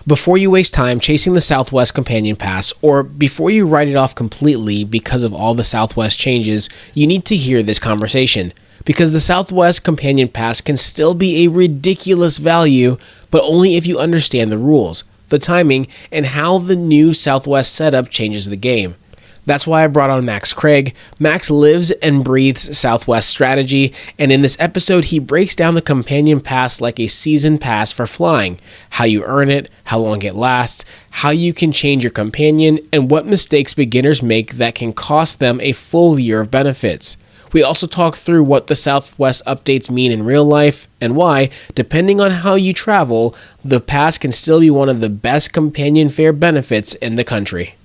Before you waste time chasing the Southwest Companion Pass, or before you write it off completely because of all the Southwest changes, you need to hear this conversation. Because the Southwest Companion Pass can still be a ridiculous value, but only if you understand the rules, the timing, and how the new Southwest setup changes the game. That's why I brought on Max Craig. Max lives and breathes Southwest strategy, and in this episode, he breaks down the Companion Pass like a season pass for flying, how you earn it, how long it lasts, how you can change your companion, and what mistakes beginners make that can cost them a full year of benefits. We also talk through what the Southwest updates mean in real life, and why, depending on how you travel, the pass can still be one of the best companion fare benefits in the country.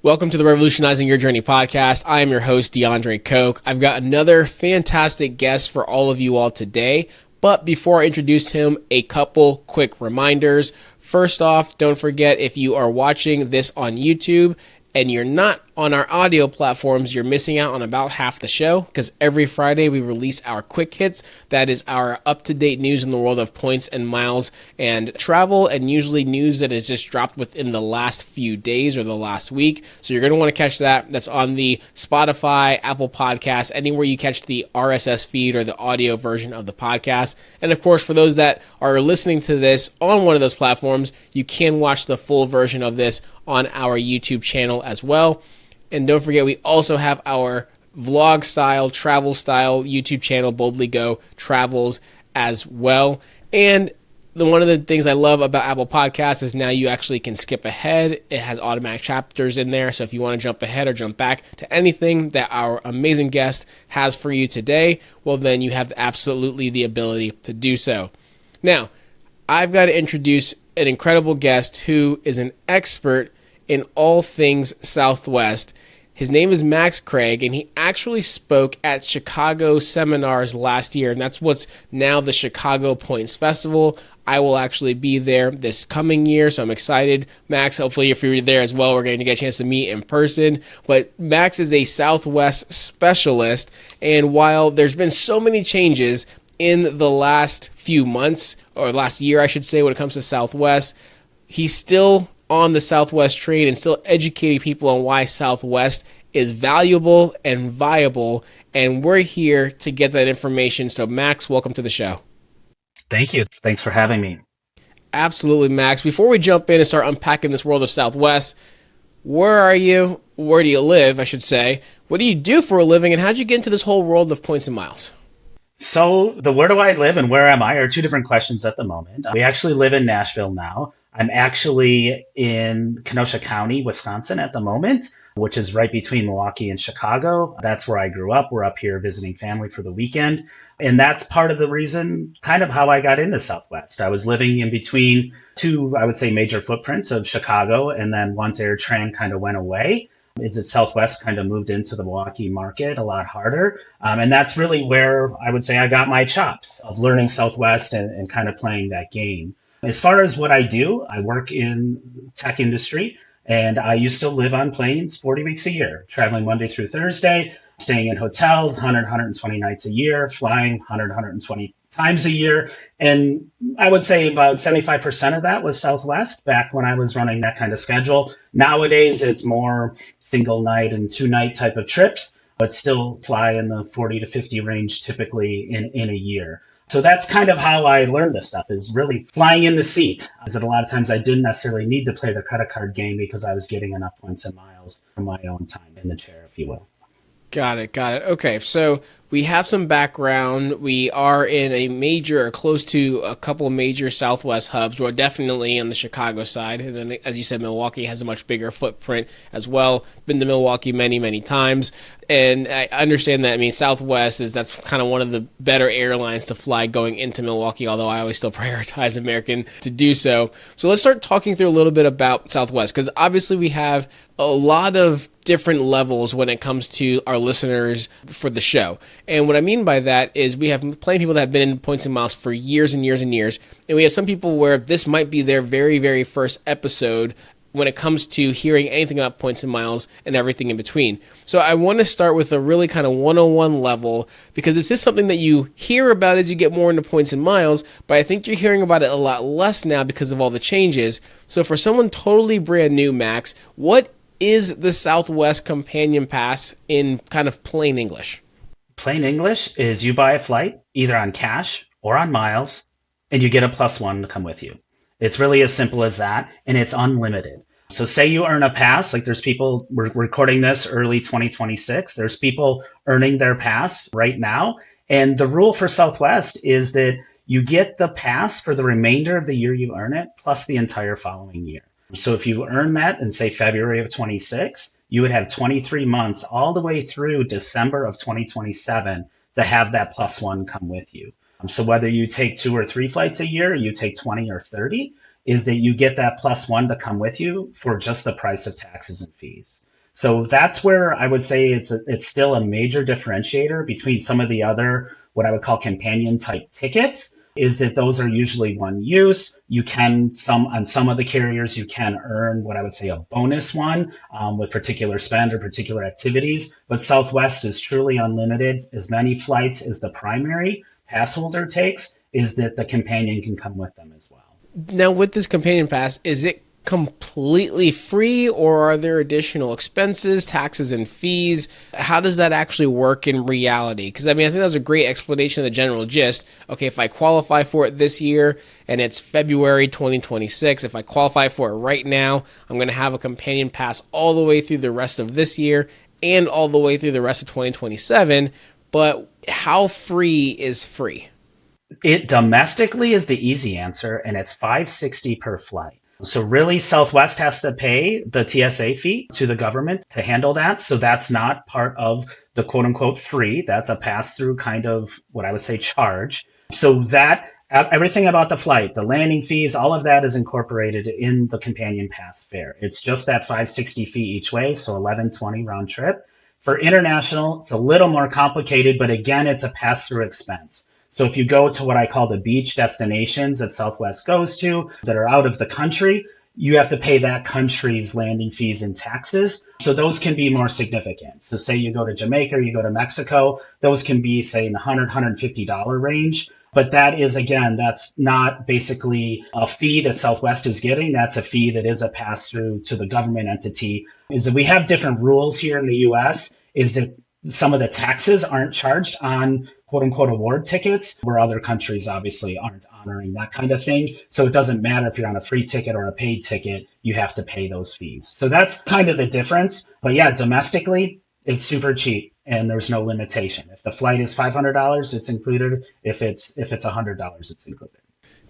Welcome to the Revolutionizing Your Journey podcast. I am your host, DeAndre Coke. I've got another fantastic guest for all of you all today. But before I introduce him, a couple quick reminders. First off, don't forget, if you are watching this on YouTube and you're not on our audio platforms, you're missing out on about half the show, because every Friday we release our quick hits. That is our up-to-date news in the world of points and miles and travel, and usually news that is just dropped within the last few days or the last week. So you're going to want to catch that. That's on the Spotify, Apple Podcasts, anywhere you catch the RSS feed or the audio version of the podcast. And of course, for those that are listening to this on one of those platforms, you can watch the full version of this on our YouTube channel as well. And don't forget, we also have our vlog style, travel style YouTube channel, Boldly Go Travels, as well. And one of the things I love about Apple Podcasts is now you actually can skip ahead. It has automatic chapters in there. So if you want to jump ahead or jump back to anything that our amazing guest has for you today, well, then you have absolutely the ability to do so. Now, I've got to introduce an incredible guest who is an expert in all things Southwest. His name is Max Craig, and he actually spoke at Chicago seminars last year, and that's what's now the Chicago Points Festival. I will actually be there this coming year, so I'm excited. Max, hopefully if you're there as well, we're going to get a chance to meet in person. But Max is a Southwest specialist, and while there's been so many changes in the last few months, or last year I should say, when it comes to Southwest, he's still on the Southwest train and still educating people on why Southwest is valuable and viable. And we're here to get that information. So Max, welcome to the show. Thank you. Thanks for having me. Absolutely, Max. Before we jump in and start unpacking this world of Southwest, where are you? Where do you live, I should say? What do you do for a living? And how'd you get into this whole world of points and miles? So the where do I live and where am I are two different questions at the moment. We actually live in Nashville now. I'm actually in Kenosha County, Wisconsin at the moment, which is right between Milwaukee and Chicago. That's where I grew up. We're up here visiting family for the weekend. And that's part of the reason, kind of how I got into Southwest. I was living in between two, I would say, major footprints of Chicago. And then once AirTran kind of went away, Southwest kind of moved into the Milwaukee market a lot harder. And that's really where I would say I got my chops of learning Southwest and kind of playing that game. As far as what I do, I work in tech industry, and I used to live on planes 40 weeks a year, traveling Monday through Thursday, staying in hotels 120 nights a year, flying 120 times a year. And I would say about 75% of that was Southwest back when I was running that kind of schedule. Nowadays, it's more single night and 2-night type of trips, but still fly in the 40 to 50 range typically in a year. So that's kind of how I learned this stuff, is really flying in the seat. Because a lot of times I didn't necessarily need to play the credit card game because I was getting enough points and miles from my own time in the chair, if you will. Got it. Okay, so we have some background. We are in a major, or close to a couple of major Southwest hubs. We're definitely on the Chicago side. And then, as you said, Milwaukee has a much bigger footprint as well. Been to Milwaukee many, many times. And I understand that, Southwest that's kind of one of the better airlines to fly going into Milwaukee, although I always still prioritize American to do so. So let's start talking through a little bit about Southwest, because obviously we have a lot of different levels when it comes to our listeners for the show. And what I mean by that is we have plenty of people that have been in points and miles for years and years and years. And we have some people where this might be their very, very first episode when it comes to hearing anything about points and miles and everything in between. So I want to start with a really kind of 101 level, because this is something that you hear about as you get more into points and miles, but I think you're hearing about it a lot less now because of all the changes. So for someone totally brand new, Max, what is the Southwest Companion Pass in kind of plain English? Plain English is you buy a flight either on cash or on miles, and you get a +1 to come with you. It's really as simple as that, and it's unlimited. So say you earn a pass, like there's people, we're recording this early 2026, there's people earning their pass right now. And the rule for Southwest is that you get the pass for the remainder of the year you earn it, plus the entire following year. So if you earn that in, say, February of 26, you would have 23 months all the way through December of 2027 to have that +1 come with you. So whether you take 2 or 3 flights a year, or you take 20 or 30, is that you get that +1 to come with you for just the price of taxes and fees. So that's where I would say it's still a major differentiator between some of the other, what I would call companion type tickets, is that those are usually one use. You can, on some of the carriers, you can earn what I would say a bonus one with particular spend or particular activities. But Southwest is truly unlimited. As many flights as the primary pass holder takes, is that the companion can come with them as well. Now, with this companion pass, is it completely free, or are there additional expenses, taxes, and fees? How does that actually work in reality? Because I mean, I think that was a great explanation of the general gist. Okay, if I qualify for it this year and it's February 2026, if I qualify for it right now, I'm going to have a companion pass all the way through the rest of this year and all the way through the rest of 2027. But how free is free? It domestically is the easy answer, and it's $560 per flight. So really, Southwest has to pay the TSA fee to the government to handle that. So that's not part of the quote unquote free. That's a pass through kind of what I would say charge. So that everything about the flight, the landing fees, all of that is incorporated in the companion pass fare. It's just that $560 fee each way, so $1120 round trip. For international, it's a little more complicated, but again, it's a pass through expense. So if you go to what I call the beach destinations that Southwest goes to that are out of the country, you have to pay that country's landing fees and taxes. So those can be more significant. So say you go to Jamaica, or you go to Mexico, those can be, say, in the $100, $150 range. But that is, again, that's not basically a fee that Southwest is getting. That's a fee that is a pass through to the government entity. Is that we have different rules here in the US, is that some of the taxes aren't charged on quote unquote award tickets, where other countries obviously aren't honoring that kind of thing. So it doesn't matter if you're on a free ticket or a paid ticket, you have to pay those fees. So that's kind of the difference. But yeah, domestically, it's super cheap and there's no limitation. If the flight is $500, it's included. If it's $100, it's included.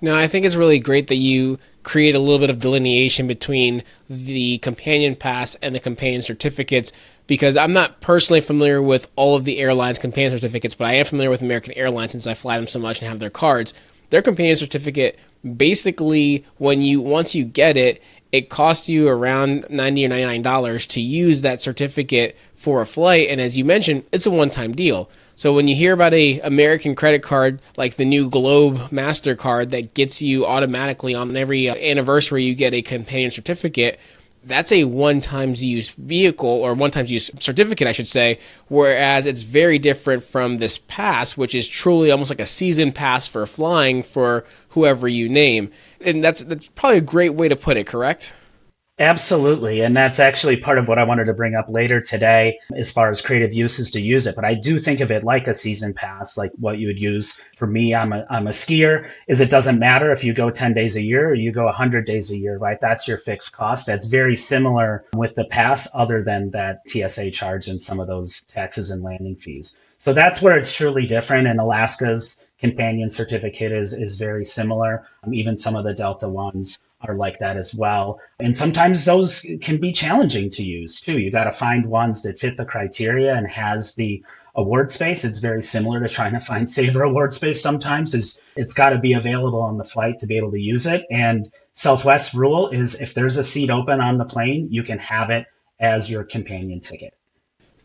No, I think it's really great that you create a little bit of delineation between the companion pass and the companion certificates, because I'm not personally familiar with all of the airlines' companion certificates, but I am familiar with American Airlines since I fly them so much and have their cards. Their companion certificate, basically, once you get it, it costs you around $90 or $99 to use that certificate for a flight. And as you mentioned, it's a one-time deal. So when you hear about a American credit card like the new Globe MasterCard that gets you automatically on every anniversary you get a companion certificate, that's a one-time use vehicle, or one-time use certificate, I should say, whereas it's very different from this pass, which is truly almost like a season pass for flying for whoever you name. And that's probably a great way to put it, correct? Absolutely. And that's actually part of what I wanted to bring up later today as far as creative uses to use it. But I do think of it like a season pass, like what you would use. For me, I'm a skier, is it doesn't matter if you go 10 days a year or you go 100 days a year, right? That's your fixed cost. That's very similar with the pass, other than that TSA charge and some of those taxes and landing fees. So that's where it's truly different. And Alaska's companion certificate is very similar. Even some of the Delta ones are like that as well. And sometimes those can be challenging to use too. You got to find ones that fit the criteria and has the award space. It's very similar to trying to find Saver award space sometimes. It's got to be available on the flight to be able to use it. And Southwest rule is if there's a seat open on the plane, you can have it as your companion ticket.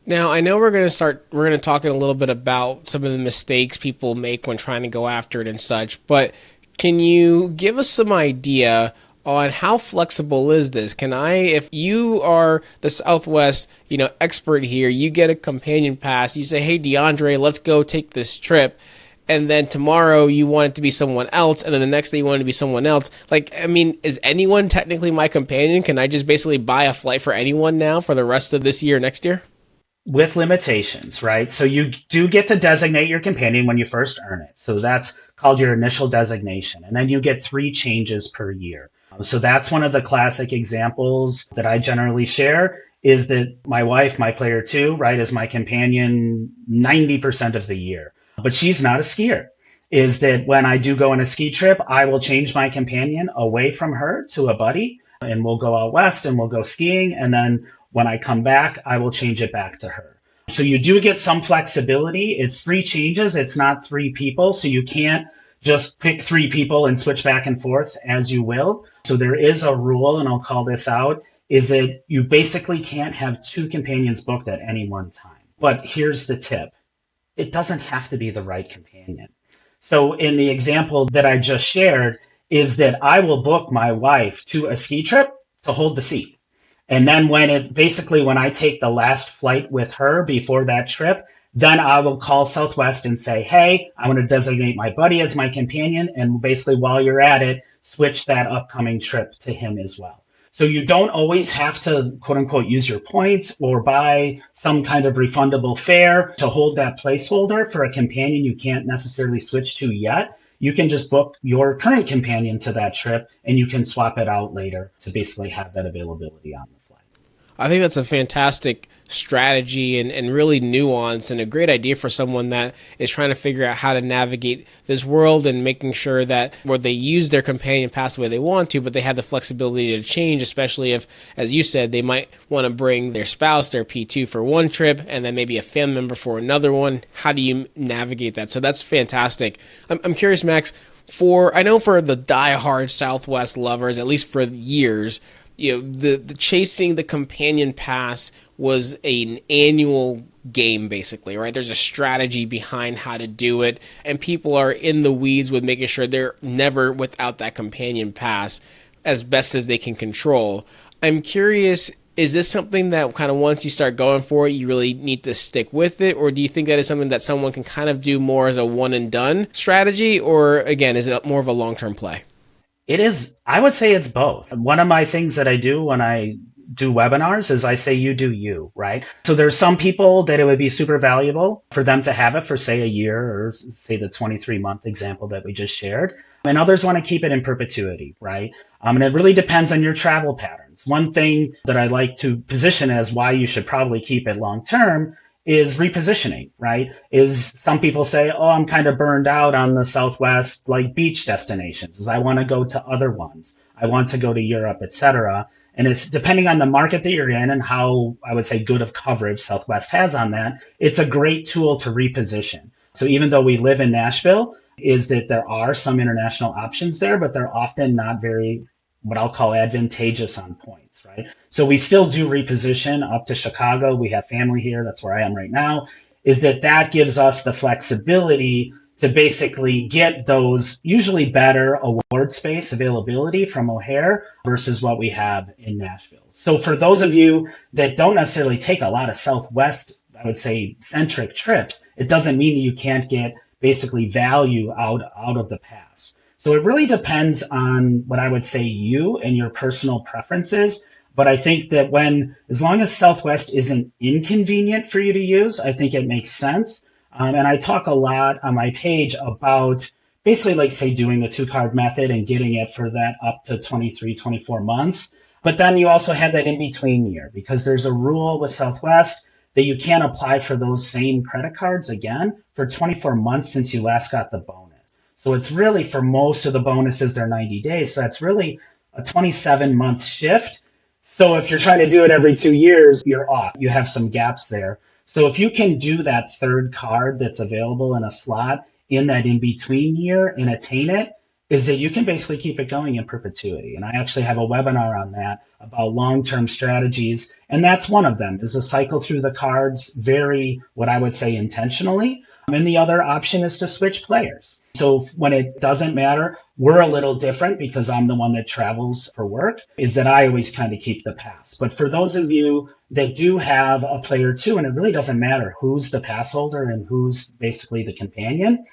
Now, I know we're going to talk a little bit about some of the mistakes people make when trying to go after it and such, but can you give us some idea on how flexible is this? If you are the Southwest, expert here, you get a companion pass, you say, hey, DeAndre, let's go take this trip. And then tomorrow you want it to be someone else, and then the next day you want it to be someone else. Is anyone technically my companion? Can I just basically buy a flight for anyone now for the rest of this year, next year? With limitations, right? So you do get to designate your companion when you first earn it. So that's called your initial designation. And then you get 3 changes per year. So that's one of the classic examples that I generally share is that my wife, my player 2, right, is my companion 90% of the year. But she's not a skier. Is that when I do go on a ski trip, I will change my companion away from her to a buddy, and we'll go out west and we'll go skiing. And then when I come back, I will change it back to her. So you do get some flexibility. It's 3 changes. It's not 3 people. So you can't just pick 3 people and switch back and forth as you will. So there is a rule, and I'll call this out, is that you basically can't have 2 companions booked at any one time. But here's the tip. It doesn't have to be the right companion. So in the example that I just shared is that I will book my wife to a ski trip to hold the seat. And then when I take the last flight with her before that trip, then I will call Southwest and say, hey, I want to designate my buddy as my companion. And basically while you're at it, switch that upcoming trip to him as well. So you don't always have to, quote unquote, use your points or buy some kind of refundable fare to hold that placeholder for a companion you can't necessarily switch to yet. You can just book your current companion to that trip and you can swap it out later to basically have that availability on the flight. I think that's a fantastic strategy and really nuanced and a great idea for someone that is trying to figure out how to navigate this world and making sure that where they use their companion pass the way they want to, but they have the flexibility to change, especially if, as you said, they might want to bring their spouse, their P2 for one trip, and then maybe a family member for another one. How do you navigate that? So that's fantastic. I'm curious, Max, I know for the diehard Southwest lovers, at least for years, the chasing the companion pass was an annual game, basically, right? There's a strategy behind how to do it, and people are in the weeds with making sure they're never without that companion pass as best as they can control. I'm curious, is this something that kind of once you start going for it, you really need to stick with it? Or do you think that is something that someone can kind of do more as a one and done strategy? Or again, is it more of a long-term play? It is, I would say it's both. One of my things that I do when I do webinars is I say, you do you, right? So there's some people that it would be super valuable for them to have it for say a year or say the 23-month example that we just shared. And others want to keep it in perpetuity, right? And it really depends on your travel patterns. One thing that I like to position as why you should probably keep it long term is repositioning, right? Is some people say, oh, I'm kind of burned out on the Southwest, like beach destinations, is I want to go to other ones. I want to go to Europe, etc. And it's depending on the market that you're in and how I would say good of coverage Southwest has on that, it's a great tool to reposition. So even though we live in Nashville, is that there are some international options there, but they're often not very what I'll call advantageous on points, right? So we still do reposition up to Chicago. We have family here. That's where I am right now. Is that gives us the flexibility to basically get those usually better award space availability from O'Hare versus what we have in Nashville. So for those of you that don't necessarily take a lot of Southwest, I would say centric trips, it doesn't mean you can't get basically value out of the pass. So it really depends on what I would say you and your personal preferences. But I think that as long as Southwest isn't inconvenient for you to use, I think it makes sense. And I talk a lot on my page about basically like say doing the 2-card method and getting it for that up to 23, 24 months. But then you also have that in between year because there's a rule with Southwest that you can't apply for those same credit cards again for 24 months since you last got the bonus. So it's really for most of the bonuses, they're 90 days. So that's really a 27-month shift. So if you're trying to do it every 2 years, you're off. You have some gaps there. So if you can do that third card that's available in a slot in that in-between year and attain it, is that you can basically keep it going in perpetuity. And I actually have a webinar on that about long-term strategies. And that's one of them, is to cycle through the cards very, what I would say, intentionally. And the other option is to switch players. So when it doesn't matter, we're a little different because I'm the one that travels for work, is that I always kind of keep the pass. But for those of you that do have a player too, and it really doesn't matter who's the pass holder and who's basically the companion,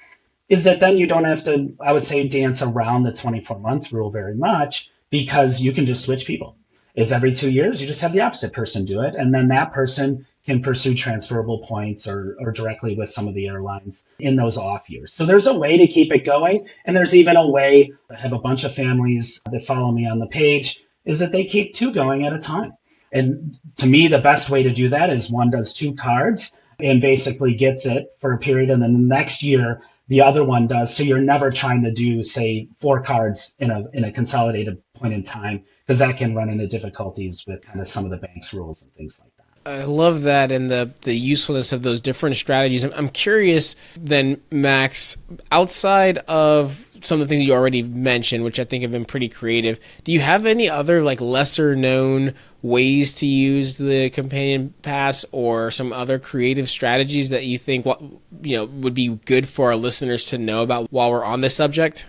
is that then you don't have to, I would say, dance around the 24-month rule very much because you can just switch people. Is every 2 years, you just have the opposite person do it. And then that person can pursue transferable points or directly with some of the airlines in those off years. So there's a way to keep it going. And there's even a way, I have a bunch of families that follow me on the page, is that they keep two going at a time. And to me, the best way to do that is one does two cards and basically gets it for a period. And then the next year, the other one does. So you're never trying to do, say, four cards in a consolidated point in time, because that can run into difficulties with kind of some of the bank's rules and things like that. I love that and the usefulness of those different strategies. I'm curious then, Max, outside of some of the things you already mentioned, which I think have been pretty creative, do you have any other like lesser known ways to use the companion pass or some other creative strategies that you think would be good for our listeners to know about while we're on this subject?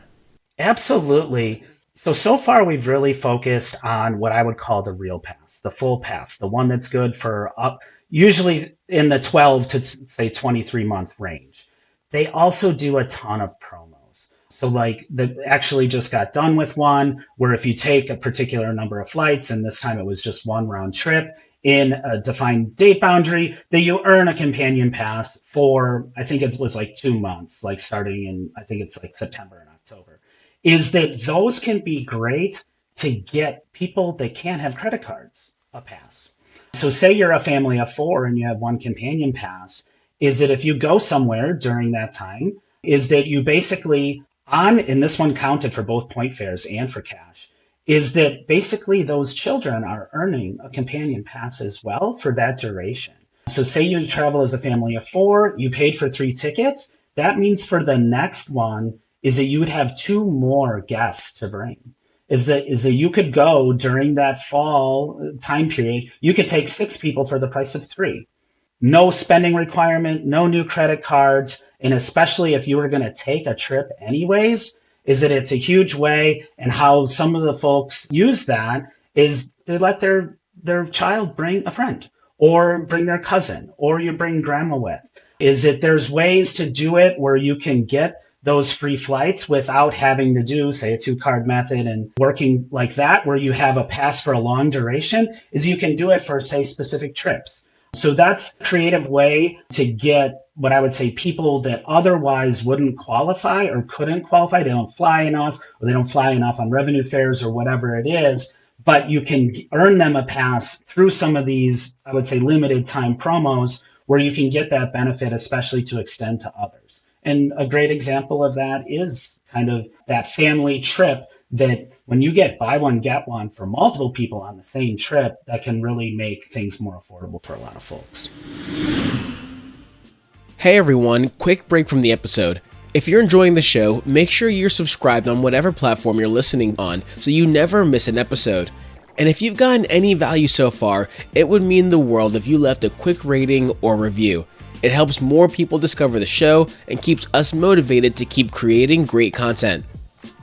Absolutely. So far we've really focused on what I would call the real pass, the full pass, the one that's good for usually in the 12 to say 23-month range. They also do a ton of promos. So like actually just got done with one where if you take a particular number of flights, and this time it was just one round trip in a defined date boundary, that you earn a companion pass for, I think it was like 2 months, like starting in, I think it's like September and October. Is that those can be great to get people that can't have credit cards a pass. So say you're a family of four and you have one companion pass, is that if you go somewhere during that time, is that you basically and this one counted for both point fares and for cash, is that basically those children are earning a companion pass as well for that duration. So say you travel as a family of four, you paid for 3 tickets, that means for the next one, is that you would have 2 more guests to bring. Is that you could go during that fall time period, you could take 6 people for the price of 3. No spending requirement, no new credit cards, and especially if you were going to take a trip anyways, is that it's a huge way. And how some of the folks use that is they let their child bring a friend or bring their cousin, or you bring grandma with. Is that there's ways to do it where you can get those free flights without having to do, say, a 2-card method and working like that, where you have a pass for a long duration, is you can do it for, say, specific trips. So that's a creative way to get what I would say people that otherwise wouldn't qualify or couldn't qualify. They don't fly enough, or they don't fly enough on revenue fares or whatever it is, but you can earn them a pass through some of these, I would say, limited time promos where you can get that benefit, especially to extend to others. And a great example of that is kind of that family trip that when you get buy one, get one for multiple people on the same trip, that can really make things more affordable for a lot of folks. Hey everyone, quick break from the episode. If you're enjoying the show, make sure you're subscribed on whatever platform you're listening on so you never miss an episode. And if you've gotten any value so far, it would mean the world if you left a quick rating or review. It helps more people discover the show and keeps us motivated to keep creating great content.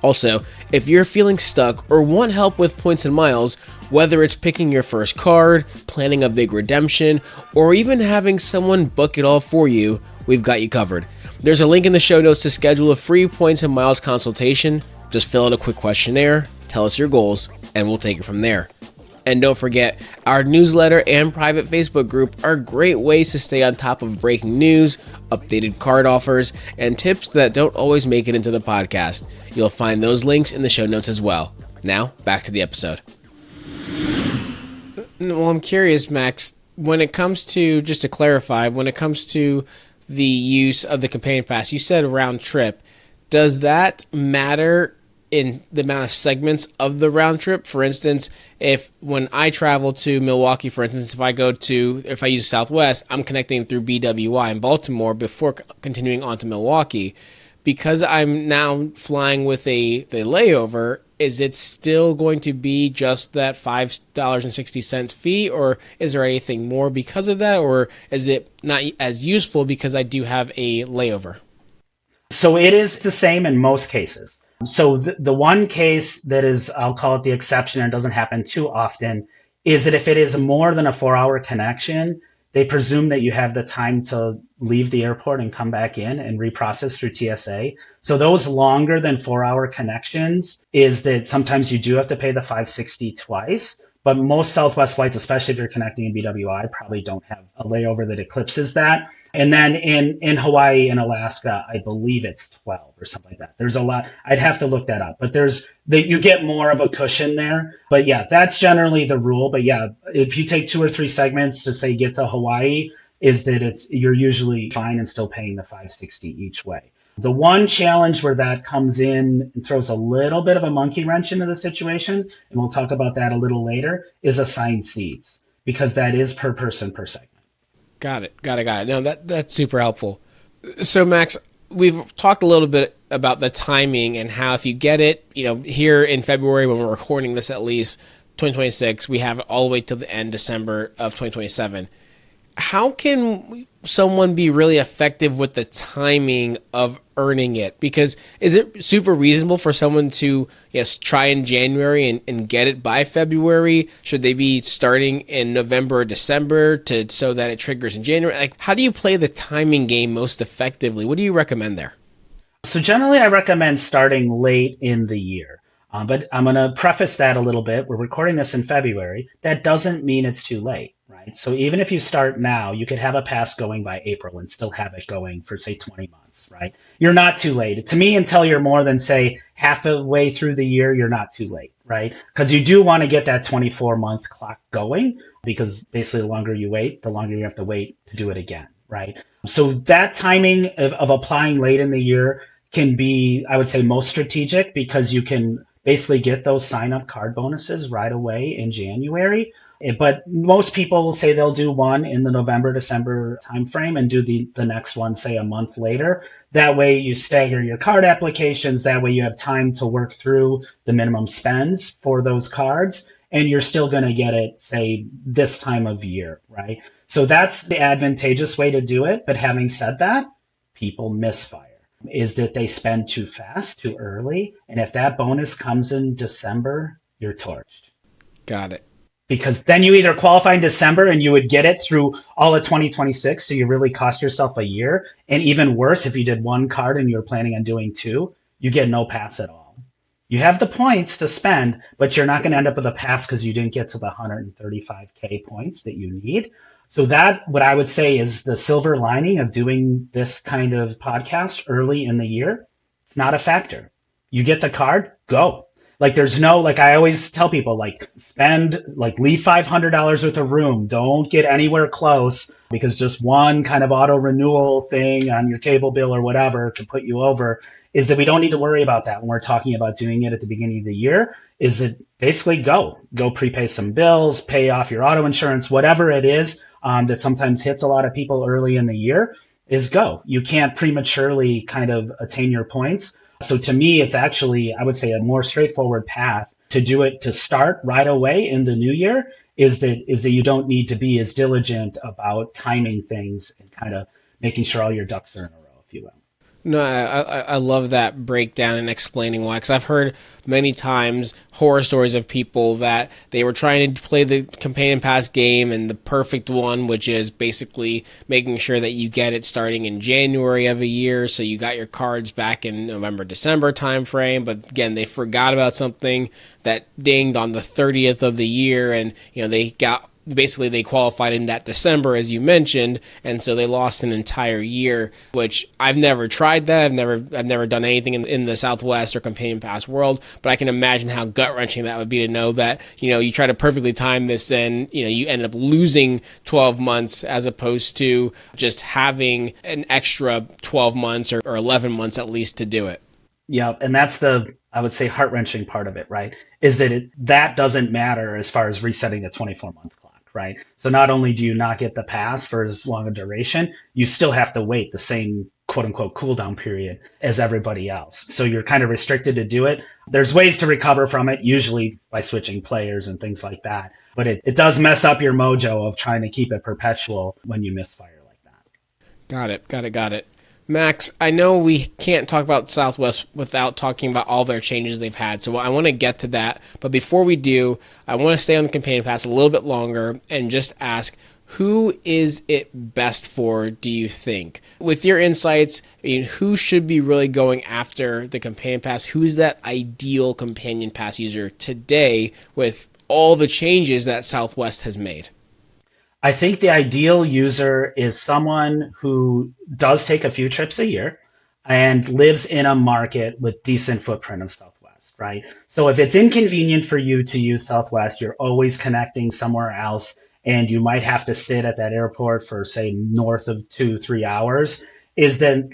Also, if you're feeling stuck or want help with points and miles, whether it's picking your first card, planning a big redemption, or even having someone book it all for you, we've got you covered. There's a link in the show notes to schedule a free points and miles consultation. Just fill out a quick questionnaire, tell us your goals, and we'll take it from there. And don't forget, our newsletter and private Facebook group are great ways to stay on top of breaking news, updated card offers, and tips that don't always make it into the podcast. You'll find those links in the show notes as well. Now, back to the episode. Well, I'm curious, Max, when it comes to, just to clarify, when it comes to the use of the companion pass, you said round trip. Does that matter in the amount of segments of the round trip? For instance, if when I travel to Milwaukee, for instance, if I use Southwest, I'm connecting through BWI in Baltimore before continuing on to Milwaukee. Because I'm now flying with the layover, is it still going to be just that $5.60 fee, or is there anything more because of that, or is it not as useful because I do have a layover? So it is the same in most cases. So the one case that is, I'll call it the exception, and doesn't happen too often, is that if it is more than a 4-hour connection, they presume that you have the time to leave the airport and come back in and reprocess through TSA. So those longer than 4-hour connections is that sometimes you do have to pay the 560 twice. But most Southwest flights, especially if you're connecting in BWI, probably don't have a layover that eclipses that. And then in Hawaii and Alaska, I believe it's 12 or something like that. There's a lot. I'd have to look that up, but you get more of a cushion there. But yeah, that's generally the rule. But yeah, if you take 2 or 3 segments to say get to Hawaii, is that you're usually fine and still paying the 560 each way. The one challenge where that comes in and throws a little bit of a monkey wrench into the situation, and we'll talk about that a little later, is assigned seats, because that is per person per segment. Got it. No, that's super helpful. So Max, we've talked a little bit about the timing and how if you get it, here in February when we're recording this, at least 2026, we have it all the way till the end December of 2027. How can someone be really effective with the timing of earning it? Because is it super reasonable for someone to try in January and get it by February? Should they be starting in November or December so that it triggers in January? Like, how do you play the timing game most effectively? What do you recommend there? So generally, I recommend starting late in the year. But I'm going to preface that a little bit. We're recording this in February. That doesn't mean it's too late, right? So even if you start now, you could have a pass going by April and still have it going for, say, 20 months, right? You're not too late. To me, until you're more than, say, halfway through the year, you're not too late, right? Because you do want to get that 24-month clock going, because basically the longer you wait, the longer you have to wait to do it again, right? So that timing of applying late in the year can be, I would say, most strategic, because you can basically get those sign-up card bonuses right away in January. But most people will say they'll do one in the November, December timeframe and do the next one, say, a month later. That way you stagger your card applications. That way you have time to work through the minimum spends for those cards. And you're still going to get it, say, this time of year, right? So that's the advantageous way to do it. But having said that, people misfire. Is that they spend too fast, too early. And if that bonus comes in December, you're torched. Got it. Because then you either qualify in December and you would get it through all of 2026. So you really cost yourself a year. And even worse, if you did one card and you were planning on doing 2, you get no pass at all. You have the points to spend, but you're not going to end up with a pass because you didn't get to the 135K points that you need. So that, what I would say, is the silver lining of doing this kind of podcast early in the year. It's not a factor. You get the card, go. Like, there's no, like, I always tell people, like, leave $500 with a room. Don't get anywhere close, because just one kind of auto renewal thing on your cable bill or whatever can put you over. Is that we don't need to worry about that when we're talking about doing it at the beginning of the year. Is it basically go prepay some bills, pay off your auto insurance, whatever it is that sometimes hits a lot of people early in the year, is go. You can't prematurely kind of attain your points. So to me, it's actually, I would say, a more straightforward path to do it, to start right away in the new year, is that you don't need to be as diligent about timing things and kind of making sure all your ducks are in a row, if you will. No, I love that breakdown and explaining why, because I've heard many times horror stories of people that they were trying to play the companion pass game and the perfect one, which is basically making sure that you get it starting in January of a year, so you got your cards back in November, December timeframe. But again, they forgot about something that dinged on the 30th of the year, and they qualified in that December, as you mentioned, and so they lost an entire year, which I've never tried that. I've never done anything in the Southwest or companion pass world, but I can imagine how gut-wrenching that would be to know that, you try to perfectly time this and, you end up losing 12 months as opposed to just having an extra 12 months or 11 months at least to do it. Yeah, and that's the, I would say, heart-wrenching part of it, right? Is that that doesn't matter as far as resetting the 24-month clock. Right. So not only do you not get the pass for as long a duration, you still have to wait the same quote unquote cooldown period as everybody else. So you're kind of restricted to do it. There's ways to recover from it, usually by switching players and things like that. But it does mess up your mojo of trying to keep it perpetual when you misfire like that. Got it. Max, I know we can't talk about Southwest without talking about all their changes they've had, so I want to get to that. But before we do, I want to stay on the Companion Pass a little bit longer and just ask, who is it best for, do you think? With your insights, I mean, who should be really going after the Companion Pass? Who's that ideal Companion Pass user today with all the changes that Southwest has made? I think the ideal user is someone who does take a few trips a year and lives in a market with decent footprint of Southwest, right? So if it's inconvenient for you to use Southwest, you're always connecting somewhere else, and you might have to sit at that airport for, say, north of 2, 3 hours, is then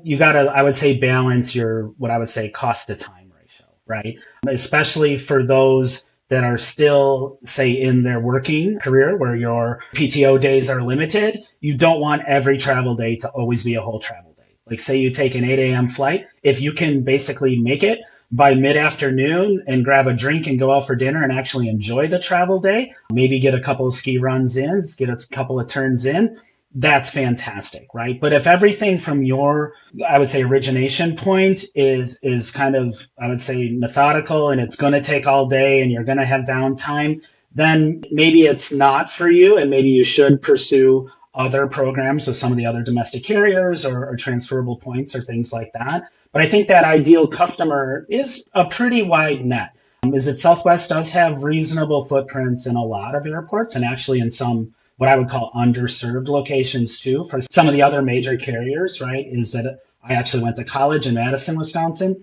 you got to, I would say, balance your, what I would say, cost to time ratio, right? Especially for those that are still, say, in their working career where your PTO days are limited. You don't want every travel day to always be a whole travel day. Like, say you take an 8 a.m. flight, if you can basically make it by mid-afternoon and grab a drink and go out for dinner and actually enjoy the travel day, maybe get a couple of ski runs in, get a couple of turns in, that's fantastic, right? But if everything from your, I would say, origination point is kind of, I would say, methodical, and it's going to take all day and you're going to have downtime, then maybe it's not for you, and maybe you should pursue other programs with some of the other domestic carriers, or transferable points or things like that. But I think that ideal customer is a pretty wide net. Is that Southwest does have reasonable footprints in a lot of airports, and actually in some what I would call underserved locations too. For some of the other major carriers, right, is that I actually went to college in Madison, Wisconsin.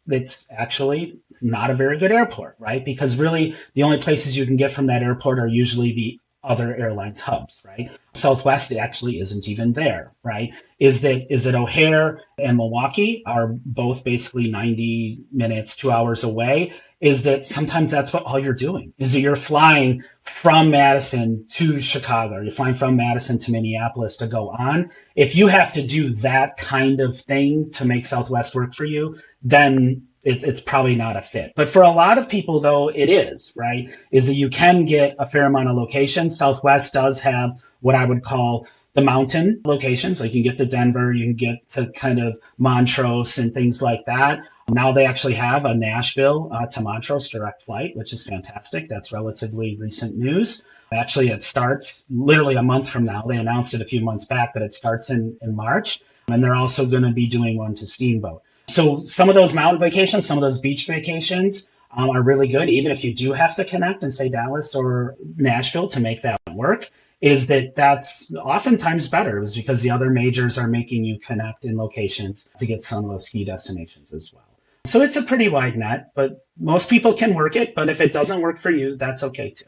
It's actually not a very good airport, right? Because really the only places you can get from that airport are usually the other airlines hubs, right? Southwest actually isn't even there, right? Is that O'Hare and Milwaukee are both basically 90 minutes, 2 hours away? Is that sometimes that's what all you're doing, is that you're flying from Madison to Chicago, or you're flying from Madison to Minneapolis to go on. If you have to do that kind of thing to make Southwest work for you, then it's probably not a fit. But for a lot of people, though, it is, right? Is that you can get a fair amount of locations. Southwest does have what I would call the mountain locations. Like, you can get to Denver, you can get to kind of Montrose and things like that. Now they actually have a Nashville to Montrose direct flight, which is fantastic. That's relatively recent news. Actually, it starts literally a month from now. They announced it a few months back, but it starts in March. And they're also going to be doing one to Steamboat. So some of those mountain vacations, some of those beach vacations are really good, even if you do have to connect in, say, Dallas or Nashville to make that work. That's oftentimes better, is because the other majors are making you connect in locations to get some of those ski destinations as well. So it's a pretty wide net, but most people can work it. But if it doesn't work for you, that's okay too.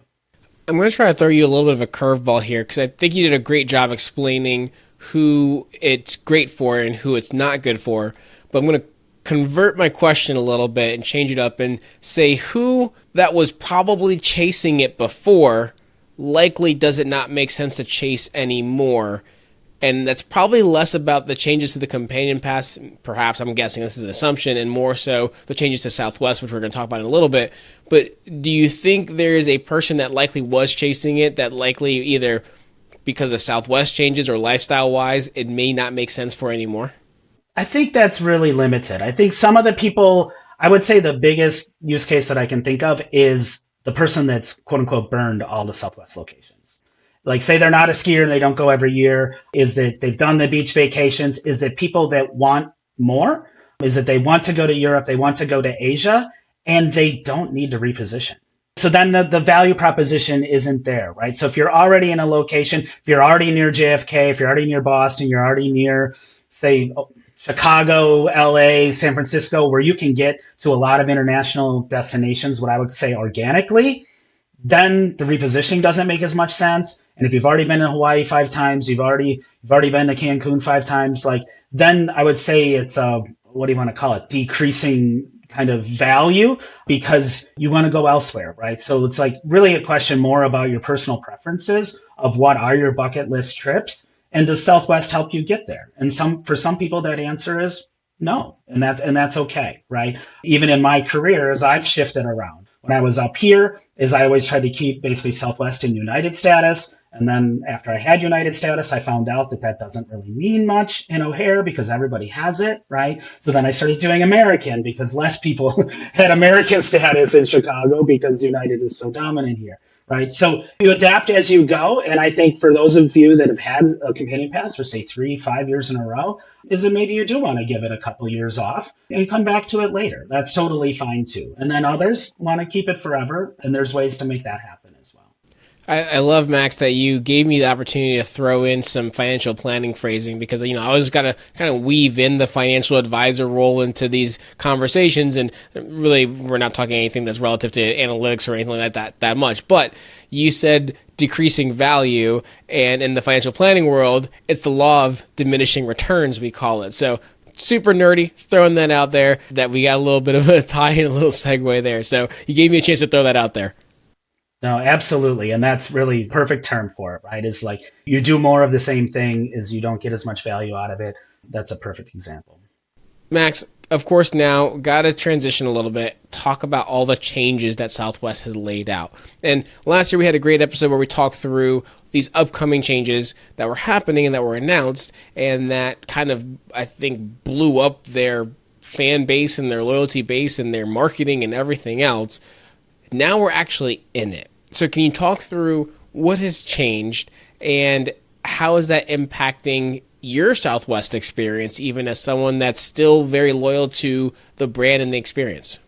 I'm going to try to throw you a little bit of a curveball here, because I think you did a great job explaining who it's great for and who it's not good for. But I'm going to convert my question a little bit and change it up and say who that was probably chasing it before likely does it not make sense to chase anymore. And that's probably less about the changes to the Companion Pass, perhaps, I'm guessing this is an assumption, and more so the changes to Southwest, which we're going to talk about in a little bit. But do you think there is a person that likely was chasing it, that likely either because of Southwest changes or lifestyle-wise, it may not make sense for anymore? I think that's really limited. I think some of the people, I would say the biggest use case that I can think of is the person that's quote unquote burned all the Southwest locations. Like, say they're not a skier and they don't go every year, is that they've done the beach vacations, is that people that want more, is that they want to go to Europe, they want to go to Asia, and they don't need to reposition. So then the value proposition isn't there, right? So if you're already in a location, if you're already near JFK, if you're already near Boston, you're already near, say, Chicago, LA, San Francisco, where you can get to a lot of international destinations, what I would say organically, then the repositioning doesn't make as much sense. And if you've already been in Hawaii 5 times, you've already been to Cancun 5 times, like, then I would say it's a, what do you want to call it, decreasing kind of value, because you want to go elsewhere, right? So it's like really a question more about your personal preferences of what are your bucket list trips, and does Southwest help you get there? And for some people that answer is no, and that's okay, right? Even in my career, as I've shifted around, when I was up here is I always tried to keep basically Southwest and United status. And then after I had United status, I found out that that doesn't really mean much in O'Hare because everybody has it, right? So then I started doing American because less people had American status in Chicago because United is so dominant here, right? So you adapt as you go. And I think for those of you that have had a companion pass for say 3-5 years in a row, is that maybe you do want to give it a couple years off and come back to it later. That's totally fine too. And then others want to keep it forever. And there's ways to make that happen as well. I love, Max, that you gave me the opportunity to throw in some financial planning phrasing because, I always got to kind of weave in the financial advisor role into these conversations. And really, we're not talking anything that's relative to analytics or anything like that much. But you said decreasing value, and in the financial planning world, it's the law of diminishing returns, we call it. So super nerdy, throwing that out there, that we got a little bit of a tie and a little segue there. So you gave me a chance to throw that out there. No, absolutely. And that's really perfect term for it, right? Is like you do more of the same thing is you don't get as much value out of it. That's a perfect example. Max, of course, now got to transition a little bit, talk about all the changes that Southwest has laid out. And last year we had a great episode where we talked through these upcoming changes that were happening and that were announced, and that kind of, I think, blew up their fan base and their loyalty base and their marketing and everything else. Now we're actually in it. So can you talk through what has changed and how is that impacting your Southwest experience, even as someone that's still very loyal to the brand and the experience?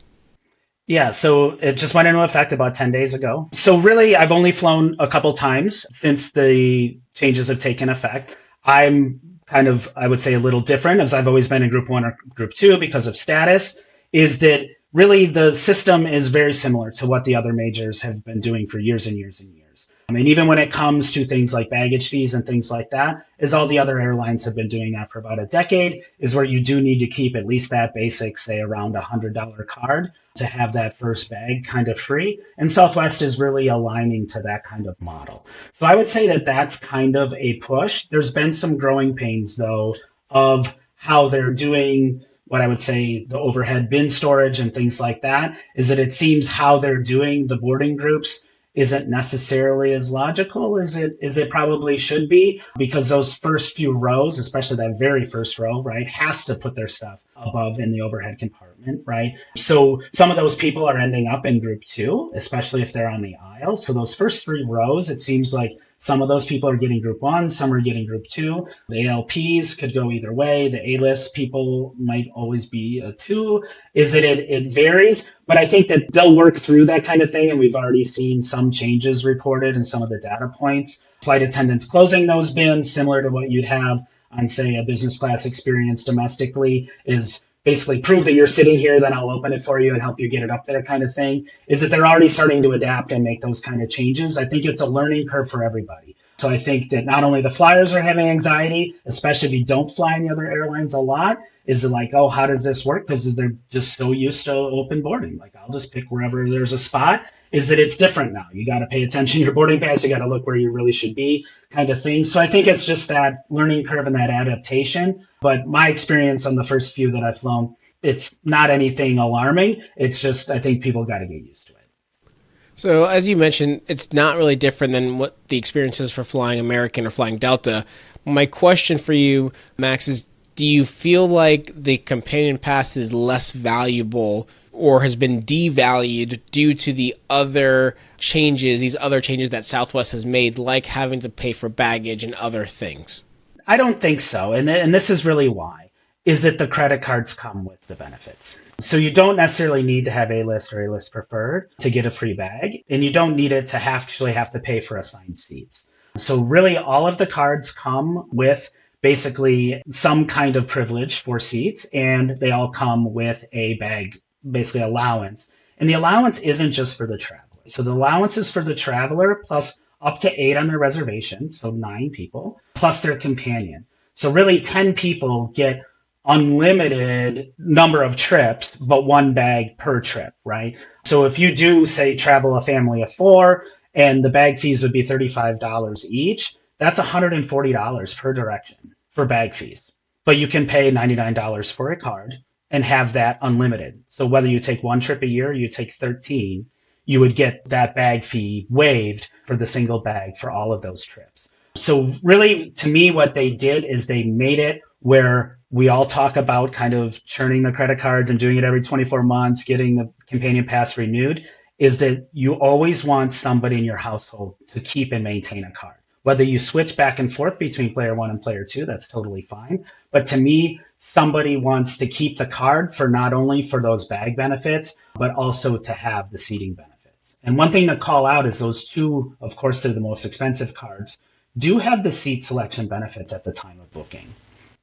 Yeah, so it just went into effect about 10 days ago. So really, I've only flown a couple times since the changes have taken effect. I'm kind of, I would say, a little different, as I've always been in Group 1 or Group 2 because of status, is that really the system is very similar to what the other majors have been doing for years and years and years. I mean, even when it comes to things like baggage fees and things like that, is all the other airlines have been doing that for about a decade, is where you do need to keep at least that basic, say around $100 card to have that first bag kind of free. And Southwest is really aligning to that kind of model. So I would say that that's kind of a push. There's been some growing pains, though, of how they're doing what I would say the overhead bin storage and things like that, is that it seems how they're doing the boarding groups isn't necessarily as logical as it probably should be, because those first few rows, especially that very first row, right, has to put their stuff above in the overhead compartment, right? So some of those people are ending up in Group 2, especially if they're on the aisle. So those first 3 rows, it seems like some of those people are getting Group 1, some are getting Group 2. The ALPs could go either way. The A-list people might always be a 2. Is that it varies, but I think that they'll work through that kind of thing, and we've already seen some changes reported in some of the data points. Flight attendants closing those bins, similar to what you'd have on, say, a business class experience domestically, is basically prove that you're sitting here, then I'll open it for you and help you get it up there kind of thing, is that they're already starting to adapt and make those kind of changes. I think it's a learning curve for everybody. So I think that not only the flyers are having anxiety, especially if you don't fly in the other airlines a lot, is it like, oh, how does this work? Because they're just so used to open boarding. Like, I'll just pick wherever there's a spot. Is that it's different now. You got to pay attention to your boarding pass. You got to look where you really should be kind of thing. So I think it's just that learning curve and that adaptation. But my experience on the first few that I've flown, it's not anything alarming. It's just, I think people got to get used to it. So as you mentioned, it's not really different than what the experience is for flying American or flying Delta. My question for you, Max, is do you feel like the companion pass is less valuable or has been devalued due to the other changes, these other changes that Southwest has made, like having to pay for baggage and other things? I don't think so. And this is really why, is that the credit cards come with the benefits. So you don't necessarily need to have A-list or A-list preferred to get a free bag, and you don't need it to actually have to pay for assigned seats. So really all of the cards come with basically some kind of privilege for seats, and they all come with a bag, basically allowance. And the allowance isn't just for the traveler. So the allowance is for the traveler plus up to 8 on their reservation, so 9 people, plus their companion. So really 10 people get unlimited number of trips, but 1 bag per trip, right? So if you do, say, travel a family of 4 and the bag fees would be $35 each, that's $140 per direction for bag fees. But you can pay $99 for a card and have that unlimited. So whether you take 1 trip a year, or you take 13, you would get that bag fee waived for the single bag for all of those trips. So really, to me, what they did is they made it where we all talk about kind of churning the credit cards and doing it every 24 months, getting the companion pass renewed, is that you always want somebody in your household to keep and maintain a card. Whether you switch back and forth between player one and player two, that's totally fine. But to me, somebody wants to keep the card for not only for those bag benefits, but also to have the seating benefits. And one thing to call out is those two, of course, they're the most expensive cards, do have the seat selection benefits at the time of booking.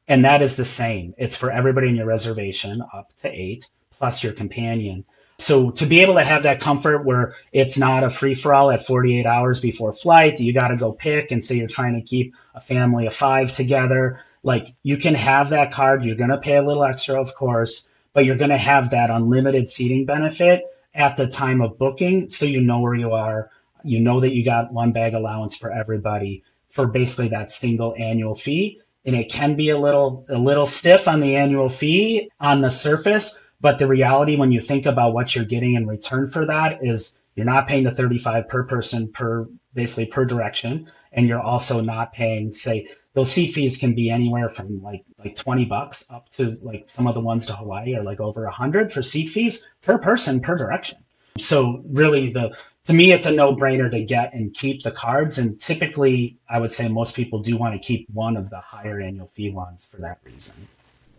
And that is the same. It's for everybody in your reservation up to 8, plus your companion. So to be able to have that comfort where it's not a free for all at 48 hours before flight, you got to go pick and say you're trying to keep a family of 5 together. Like you can have that card. You're going to pay a little extra, of course, but you're going to have that unlimited seating benefit at the time of booking. So you know where you are. You know that you got one bag allowance for everybody for basically that single annual fee. And it can be a little stiff on the annual fee on the surface, but the reality when you think about what you're getting in return for that is you're not paying the 35 per person per basically per direction, and you're also not paying, say, those seat fees can be anywhere from like $20 up to like some of the ones to Hawaii are like over 100 for seat fees per person per direction. So really to me, it's a no-brainer to get and keep the cards. And typically, I would say most people do want to keep one of the higher annual fee ones for that reason.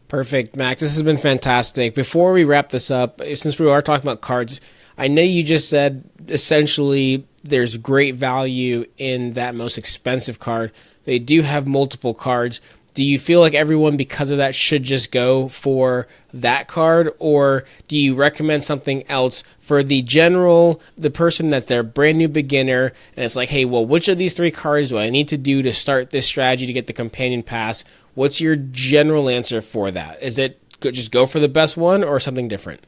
Perfect, Max. This has been fantastic. Before we wrap this up, since we are talking about cards, I know you just said essentially there's great value in that most expensive card. They do have multiple cards. Do you feel like everyone, because of that, should just go for that card? Or do you recommend something else for the person that's their brand new beginner, and it's like, hey, well, which of these 3 cards do I need to do to start this strategy to get the companion pass? What's your general answer for that? Is it just go for the best one or something different?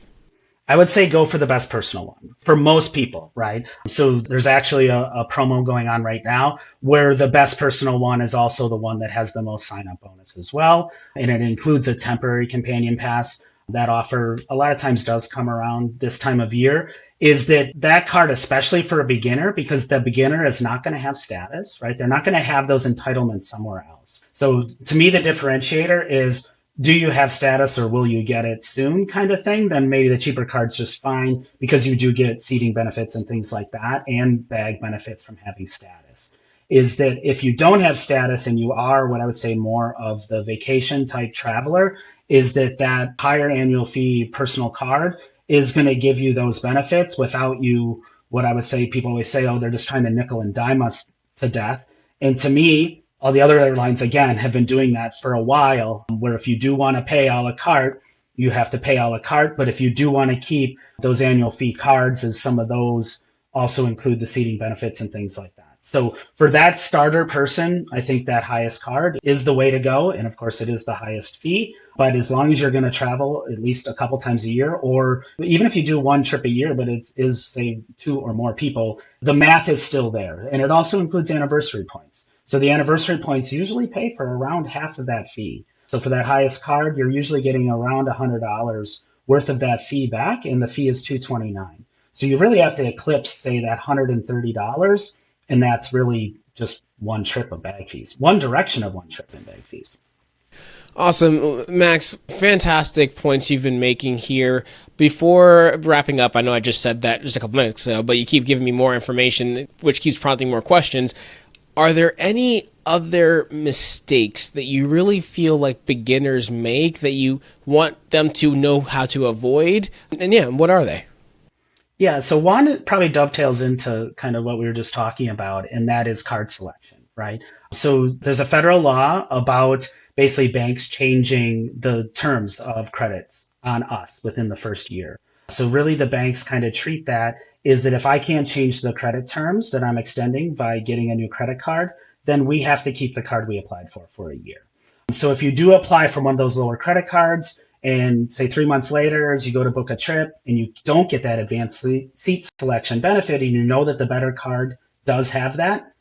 I would say go for the best personal one for most people, right? So there's actually a promo going on right now where the best personal one is also the one that has the most sign-up bonus as well. And it includes a temporary companion pass. That offer a lot of times does come around this time of year. Is that card, especially for a beginner, because the beginner is not going to have status, right? They're not going to have those entitlements somewhere else. So to me, the differentiator is, do you have status or will you get it soon kind of thing? Then maybe the cheaper card's just fine because you do get seating benefits and things like that and bag benefits from having status. Is that if you don't have status and you are what I would say more of the vacation type traveler, is that higher annual fee personal card is going to give you those benefits without you, what I would say, people always say, oh, they're just trying to nickel and dime us to death. And to me, all the other airlines, again, have been doing that for a while, where if you do want to pay a la carte, you have to pay a la carte. But if you do want to keep those annual fee cards, as some of those also include the seating benefits and things like that. So for that starter person, I think that highest card is the way to go. And of course, it is the highest fee. But as long as you're going to travel at least a couple times a year, or even if you do one trip a year, but it is, say, 2 or more people, the math is still there. And it also includes anniversary points. So the anniversary points usually pay for around half of that fee. So for that highest card, you're usually getting around $100 worth of that fee back, and the fee is $229. So you really have to eclipse, say, that $130, and that's really just one trip of bag fees, one direction of one trip in bag fees. Awesome. Max, fantastic points you've been making here. Before wrapping up, I know I just said that just a couple minutes ago, but you keep giving me more information, which keeps prompting more questions. Are there any other mistakes that you really feel like beginners make that you want them to know how to avoid? And yeah, what are they? Yeah, so one probably dovetails into kind of what we were just talking about, and that is card selection, right? So there's a federal law about basically banks changing the terms of credits on us within the first year. So really the banks kind of treat that is that if I can't change the credit terms that I'm extending by getting a new credit card, then we have to keep the card we applied for a year. So if you do apply for one of those lower credit cards and say 3 months later, as you go to book a trip and you don't get that advanced seat selection benefit and you know that the better card does have that,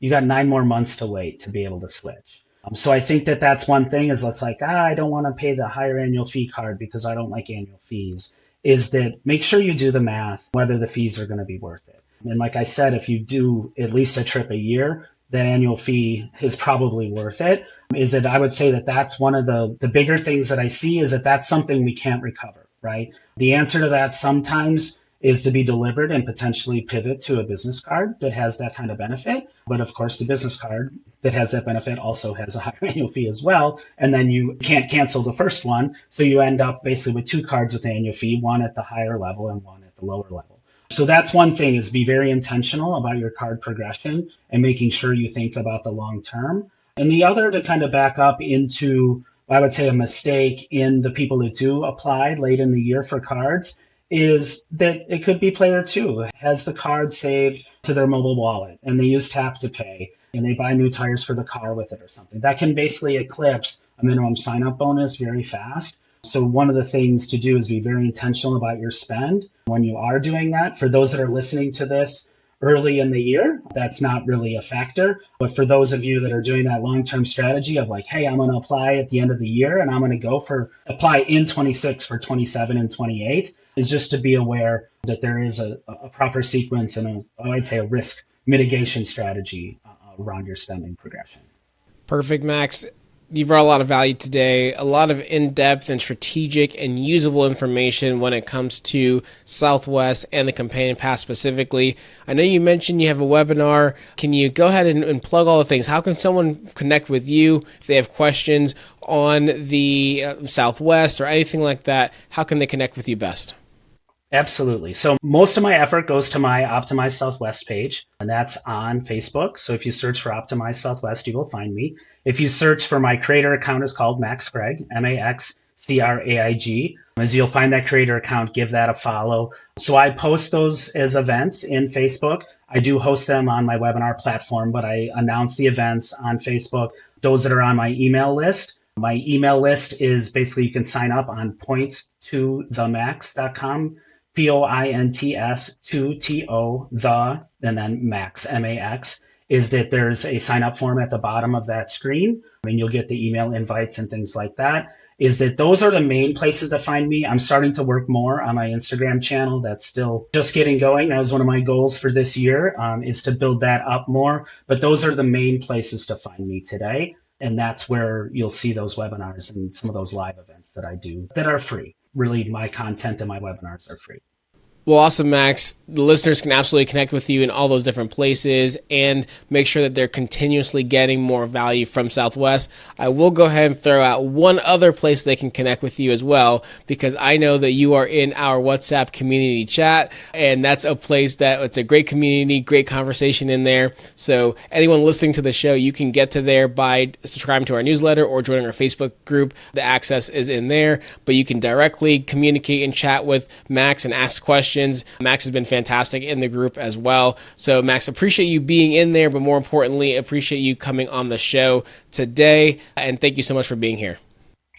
you got 9 more months to wait to be able to switch. So I think that's one thing is it's like, I don't want to pay the higher annual fee card because I don't like annual fees. is that make sure you do the math, whether the fees are going to be worth it. And like I said, if you do at least a trip a year, the annual fee is probably worth it. Is that I would say that that's one of the bigger things that I see is that that's something we can't recover, right? The answer to that sometimes is to be delivered and potentially pivot to a business card that has that kind of benefit. But of course, the business card that has that benefit also has a higher annual fee as well. And then you can't cancel the first one. So you end up basically with two cards with annual fee, one at the higher level and one at the lower level. So that's one thing is be very intentional about your card progression and making sure you think about the long term. And the other to kind of back up into, I would say, a mistake in the people that do apply late in the year for cards is that it could be player two has the card saved to their mobile wallet and they use tap to pay and they buy new tires for the car with it or something. That can basically eclipse a minimum sign up bonus very fast. So one of the things to do is be very intentional about your spend when you are doing that. For those that are listening to this early in the year, that's not really a factor. But for those of you that are doing that long-term strategy of like, hey, I'm going to apply at the end of the year and I'm going to go for apply in 26 for 27 and 28 is just to be aware that there is a proper sequence and I'd say a risk mitigation strategy around your spending progression. Perfect, Max. You brought a lot of value today, a lot of in-depth and strategic and usable information when it comes to Southwest and the Companion Pass specifically. I know you mentioned you have a webinar. Can you go ahead and plug all the things? How can someone connect with you if they have questions on the Southwest or anything like that? How can they connect with you best? Absolutely. So most of my effort goes to my Optimize Southwest page, and that's on Facebook. So if you search for Optimize Southwest, you will find me. If you search for my creator account is called Max Craig, MaxCraig. As you'll find that creator account, give that a follow. So I post those as events in Facebook. I do host them on my webinar platform, but I announce the events on Facebook. Those that are on my email list. My email list is basically you can sign up on points2themax.com. POINTS 2TO the and then Max MAX is that there's a sign up form at the bottom of that screen. I mean, you'll get the email invites and things like that. Is that those are the main places to find me. I'm starting to work more on my Instagram channel. That's still just getting going. That was one of my goals for this year is to build that up more. But those are the main places to find me today. And that's where you'll see those webinars and some of those live events that I do that are free. Really, my content and my webinars are free. Well, awesome, Max. The listeners can absolutely connect with you in all those different places and make sure that they're continuously getting more value from Southwest. I will go ahead and throw out one other place they can connect with you as well, because I know that you are in our WhatsApp community chat, and that's a place that it's a great community, great conversation in there. So anyone listening to the show, you can get to there by subscribing to our newsletter or joining our Facebook group. The access is in there, but you can directly communicate and chat with Max and ask questions. Max has been fantastic in the group as well. So Max, appreciate you being in there, but more importantly, appreciate you coming on the show today. And thank you so much for being here.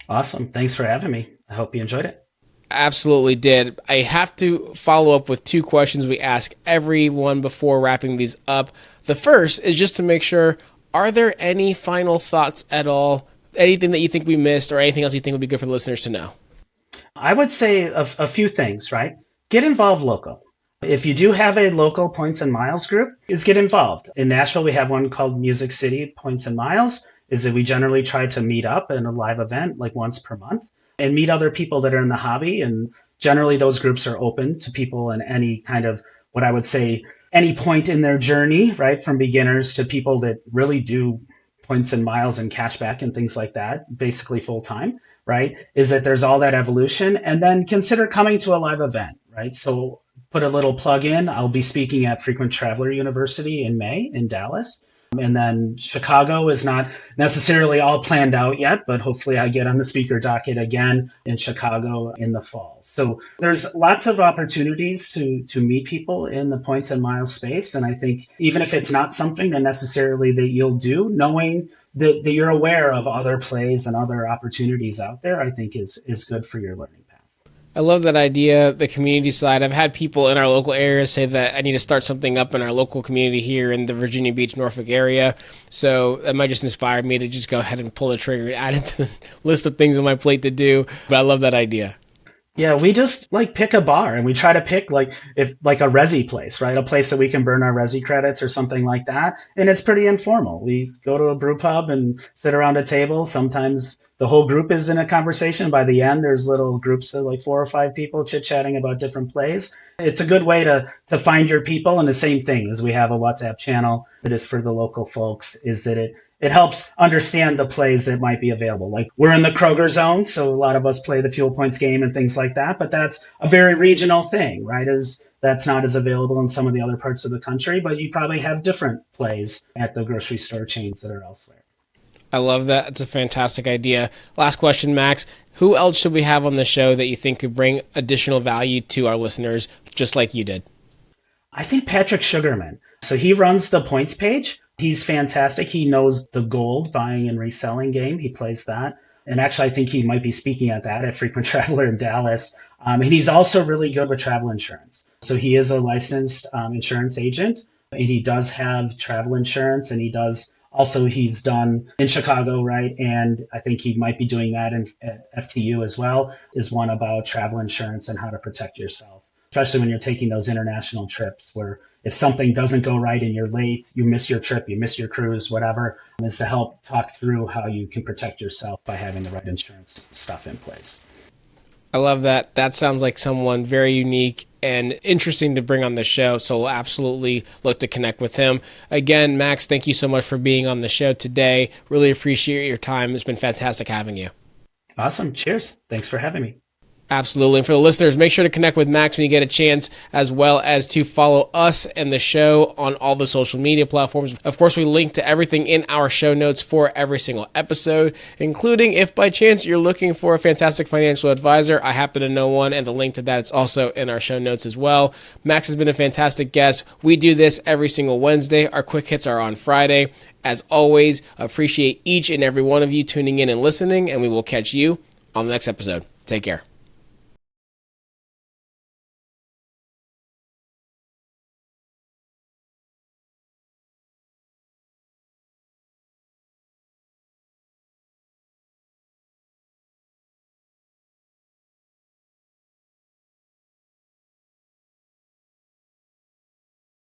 Awesome. Thanks for having me. I hope you enjoyed it. Absolutely did. I have to follow up with two questions we ask everyone before wrapping these up. The first is just to make sure, are there any final thoughts at all? Anything that you think we missed or anything else you think would be good for the listeners to know? I would say a few things, right? Get involved local. If you do have a local Points and Miles group, is get involved. In Nashville, we have one called Music City Points and Miles, is that we generally try to meet up in a live event like once per month and meet other people that are in the hobby. And generally those groups are open to people in any kind of, what I would say, any point in their journey, right? From beginners to people that really do points and miles and cashback and things like that, basically full time, right? Is that there's all that evolution. And then consider coming to a live event, right? So put a little plug in. I'll be speaking at Frequent Traveler University in May in Dallas. And then Chicago is not necessarily all planned out yet, but hopefully I get on the speaker docket again in Chicago in the fall. So there's lots of opportunities to meet people in the points and miles space. And I think even if it's not something that necessarily that you'll do, knowing that you're aware of other plays and other opportunities out there, I think is good for your learning path. I love that idea, the community side. I've had people in our local area say that I need to start something up in our local community here in the Virginia Beach, Norfolk area. So that might just inspire me to just go ahead and pull the trigger and add it to the list of things on my plate to do. But I love that idea. Yeah, we just like pick a bar and we try to pick like if like a resi place, right? A place that we can burn our resi credits or something like that. And it's pretty informal. We go to a brew pub and sit around a table. Sometimes the whole group is in a conversation. By the end, there's little groups of like 4 or 5 people chit-chatting about different plays. It's a good way to find your people. And the same thing is we have a WhatsApp channel that is for the local folks, is that it helps understand the plays that might be available. Like we're in the Kroger zone, so a lot of us play the fuel points game and things like that, but that's a very regional thing, right? As that's not as available in some of the other parts of the country, but you probably have different plays at the grocery store chains that are elsewhere. I love that. It's a fantastic idea. Last question, Max. Who else should we have on the show that you think could bring additional value to our listeners, just like you did? I think Patrick Sugarman. So he runs the points page. He's fantastic. He knows the gold buying and reselling game. He plays that. And actually, I think he might be speaking at that at Frequent Traveler in Dallas. And he's also really good with travel insurance. So he is a licensed insurance agent, and he does have travel insurance, and he does also, he's done in Chicago, right? And I think he might be doing that in at FTU as well, is one about travel insurance and how to protect yourself, especially when you're taking those international trips where if something doesn't go right and you're late, you miss your trip, you miss your cruise, whatever, is to help talk through how you can protect yourself by having the right insurance stuff in place. I love that. That sounds like someone very unique and interesting to bring on the show, so we'll absolutely look to connect with him. Again, Max, thank you so much for being on the show today. Really appreciate your time. It's been fantastic having you. Awesome. Cheers. Thanks for having me. Absolutely. And for the listeners, make sure to connect with Max when you get a chance, as well as to follow us and the show on all the social media platforms. Of course, we link to everything in our show notes for every single episode, including if by chance you're looking for a fantastic financial advisor. I happen to know one, and the link to that is also in our show notes as well. Max has been a fantastic guest. We do this every single Wednesday. Our quick hits are on Friday. As always, appreciate each and every one of you tuning in and listening, and we will catch you on the next episode. Take care.